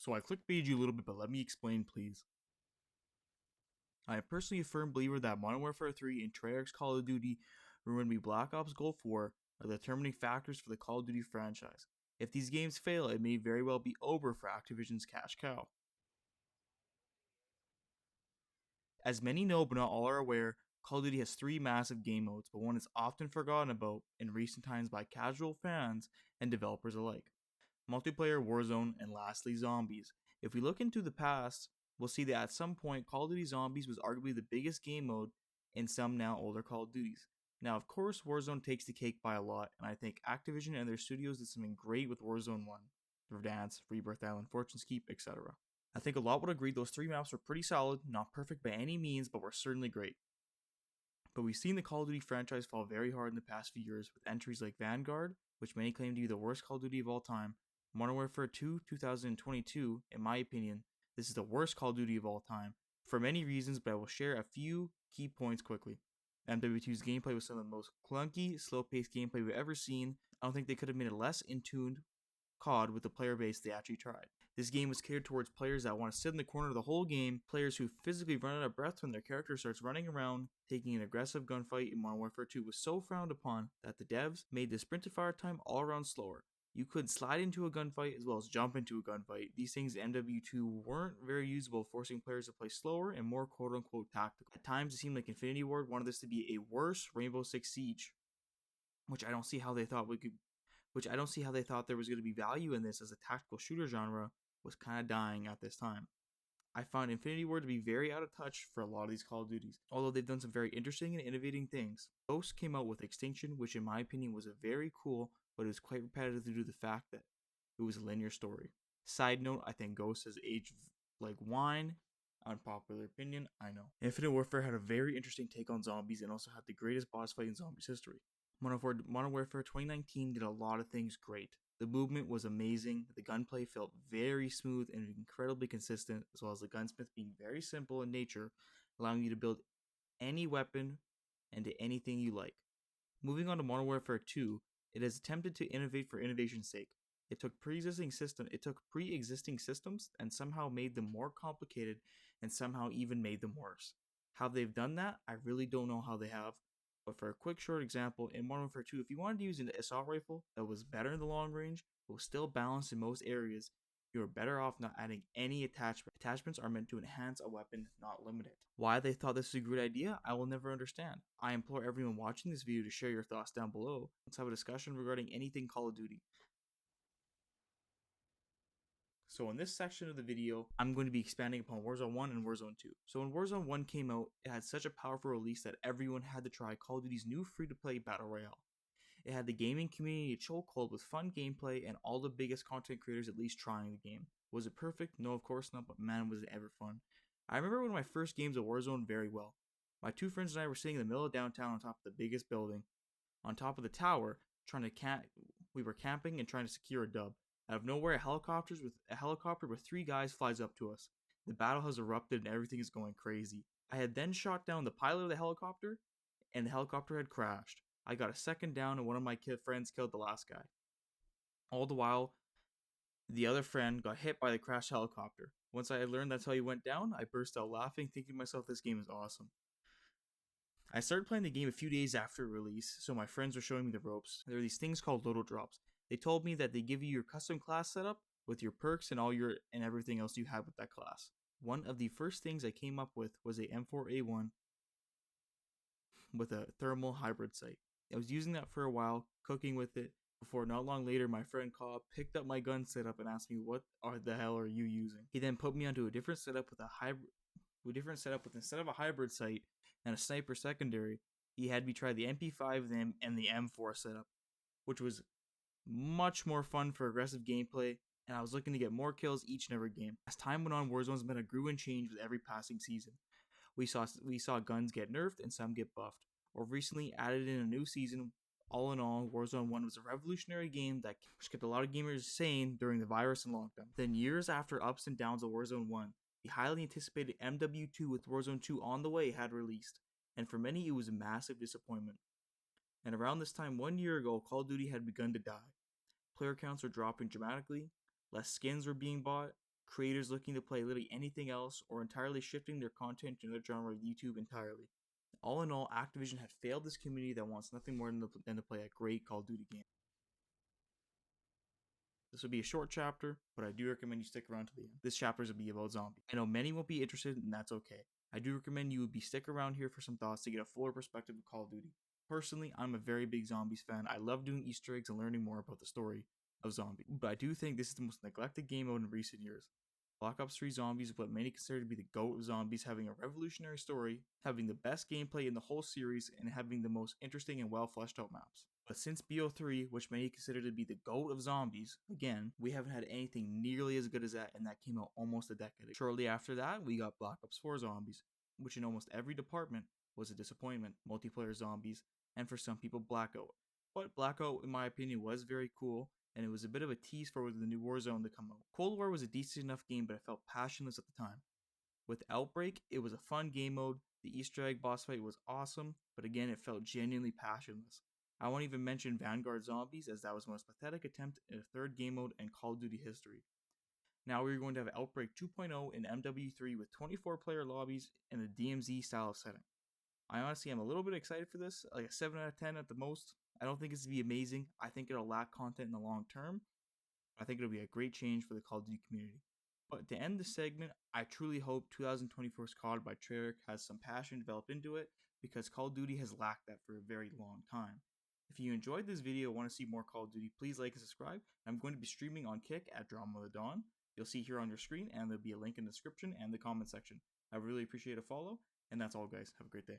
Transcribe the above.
So I clickbaited you a little bit, but let me explain, please. I am personally a firm believer that Modern Warfare 3 and Treyarch's Call of Duty ruined me Black Ops Gulf War are the determining factors for the Call of Duty franchise. If these games fail, it may very well be over for Activision's cash cow. As many know but not all are aware, Call of Duty has three massive game modes, but one is often forgotten about in recent times by casual fans and developers alike. Multiplayer, Warzone, and lastly Zombies. If we look into the past, we'll see that at some point Call of Duty Zombies was arguably the biggest game mode in some now older Call of Duties. Now, of course, Warzone takes the cake by a lot, and I think Activision and their studios did something great with Warzone 1. Verdansk, Rebirth Island, Fortune's Keep, etc. I think a lot would agree those three maps were pretty solid, not perfect by any means, but were certainly great. But we've seen the Call of Duty franchise fall very hard in the past few years with entries like Vanguard, which many claim to be the worst Call of Duty of all time, Modern Warfare 2 2022, in my opinion, this is the worst Call of Duty of all time, for many reasons, but I will share a few key points quickly. MW2's gameplay was some of the most clunky, slow-paced gameplay we've ever seen. I don't think they could have made it less in-tuned COD with the player base they actually tried. This game was catered towards players that want to sit in the corner of the whole game, players who physically run out of breath when their character starts running around. Taking an aggressive gunfight in Modern Warfare 2 was so frowned upon that the devs made the sprint to fire time all around slower. You could slide into a gunfight as well as jump into a gunfight. These things in MW2 weren't very usable, forcing players to play slower and more quote-unquote tactical. At times it seemed like Infinity Ward wanted this to be a worse Rainbow Six Siege, which I don't see how they thought there was going to be value in this, as a tactical shooter genre was kind of dying at this time. I found Infinity Ward to be very out of touch for a lot of these Call of Duties, although they've done some very interesting and innovating things. Ghost came out with Extinction, which in my opinion was a very cool, but it was quite repetitive due to the fact that it was a linear story. Side note, I think Ghost has aged like wine. Unpopular opinion, I know. Infinite Warfare had a very interesting take on zombies and also had the greatest boss fight in zombies history. Modern Warfare 2019 did a lot of things great. The movement was amazing, the gunplay felt very smooth and incredibly consistent, as well as the gunsmith being very simple in nature, allowing you to build any weapon into anything you like. Moving on to Modern Warfare 2, it has attempted to innovate for innovation's sake. It took pre-existing systems and somehow made them more complicated and somehow even made them worse. How they've done that, I really don't know how they have. But for a quick short example, in Modern Warfare 2, if you wanted to use an assault rifle that was better in the long range, but was still balanced in most areas, you are better off not adding any attachment. Attachments are meant to enhance a weapon, not limit it. Why they thought this was a great idea, I will never understand. I implore everyone watching this video to share your thoughts down below. Let's have a discussion regarding anything Call of Duty. So in this section of the video, I'm going to be expanding upon Warzone 1 and Warzone 2. So when Warzone 1 came out, it had such a powerful release that everyone had to try Call of Duty's new free-to-play Battle Royale. It had the gaming community chokehold with fun gameplay and all the biggest content creators at least trying the game. Was it perfect? No, of course not, but man, was it ever fun. I remember one of my first games of Warzone very well. My two friends and I were sitting in the middle of downtown on top of the biggest building. On top of the tower, we were camping and trying to secure a dub. Out of nowhere, a helicopter with three guys flies up to us. The battle has erupted and everything is going crazy. I had then shot down the pilot of the helicopter, and the helicopter had crashed. I got a second down, and one of my friends killed the last guy. All the while, the other friend got hit by the crashed helicopter. Once I had learned that's how he went down, I burst out laughing, thinking to myself, this game is awesome. I started playing the game a few days after release, so my friends were showing me the ropes. There are these things called Loto Drops. They told me that they give you your custom class setup with your perks and everything else you have with that class. One of the first things I came up with was a M4A1 with a thermal hybrid sight. I was using that for a while, cooking with it, before not long later my friend Cobb picked up my gun setup and asked me, what the hell are you using? He then put me onto a different setup with instead of a hybrid sight and a sniper secondary, he had me try the MP5 and the M4 setup, which was much more fun for aggressive gameplay, and I was looking to get more kills each and every game. As time went on, Warzone's meta grew and changed with every passing season. We saw guns get nerfed and some get buffed, or recently added in a new season. All in all, Warzone 1 was a revolutionary game that kept a lot of gamers sane during the virus and lockdown. Then years after ups and downs of Warzone 1, the highly anticipated MW2 with Warzone 2 on the way had released, and for many it was a massive disappointment. And around this time 1 year ago, Call of Duty had begun to die. Player counts were dropping dramatically, less skins were being bought, creators looking to play literally anything else, or entirely shifting their content to another genre of YouTube entirely. All in all, Activision had failed this community that wants nothing more than to play a great Call of Duty game. This will be a short chapter, but I do recommend you stick around to the end. This chapter will be about zombies. I know many won't be interested, and that's okay. I do recommend you would be stick around here for some thoughts to get a fuller perspective of Call of Duty. Personally, I'm a very big zombies fan. I love doing Easter eggs and learning more about the story of zombies. But I do think this is the most neglected game mode in recent years. Black Ops 3 Zombies is what many consider to be the GOAT of zombies, having a revolutionary story, having the best gameplay in the whole series, and having the most interesting and well fleshed out maps. But since BO3, which many consider to be the GOAT of zombies, again, we haven't had anything nearly as good as that, and that came out almost a decade ago. Shortly after that, we got Black Ops 4 Zombies, which in almost every department was a disappointment. Multiplayer zombies, and for some people, Blackout. But Blackout, in my opinion, was very cool, and it was a bit of a tease for the new Warzone to come out. Cold War was a decent enough game, but it felt passionless at the time. With Outbreak, it was a fun game mode, the Easter egg boss fight was awesome, but again, it felt genuinely passionless. I won't even mention Vanguard Zombies, as that was the most pathetic attempt at a third game mode in Call of Duty history. Now we're going to have Outbreak 2.0 in MW3 with 24 player lobbies and a DMZ style of setting. I honestly am a little bit excited for this, like a 7 out of 10 at the most. I don't think it's going to be amazing. I think it'll lack content in the long term. I think it'll be a great change for the Call of Duty community. But to end this segment, I truly hope 2024's COD by Treyarch has some passion developed into it, because Call of Duty has lacked that for a very long time. If you enjoyed this video and want to see more Call of Duty, please like and subscribe. I'm going to be streaming on Kick at Drama of the Dawn. You'll see here on your screen, and there'll be a link in the description and the comment section. I really appreciate a follow, and that's all, guys. Have a great day.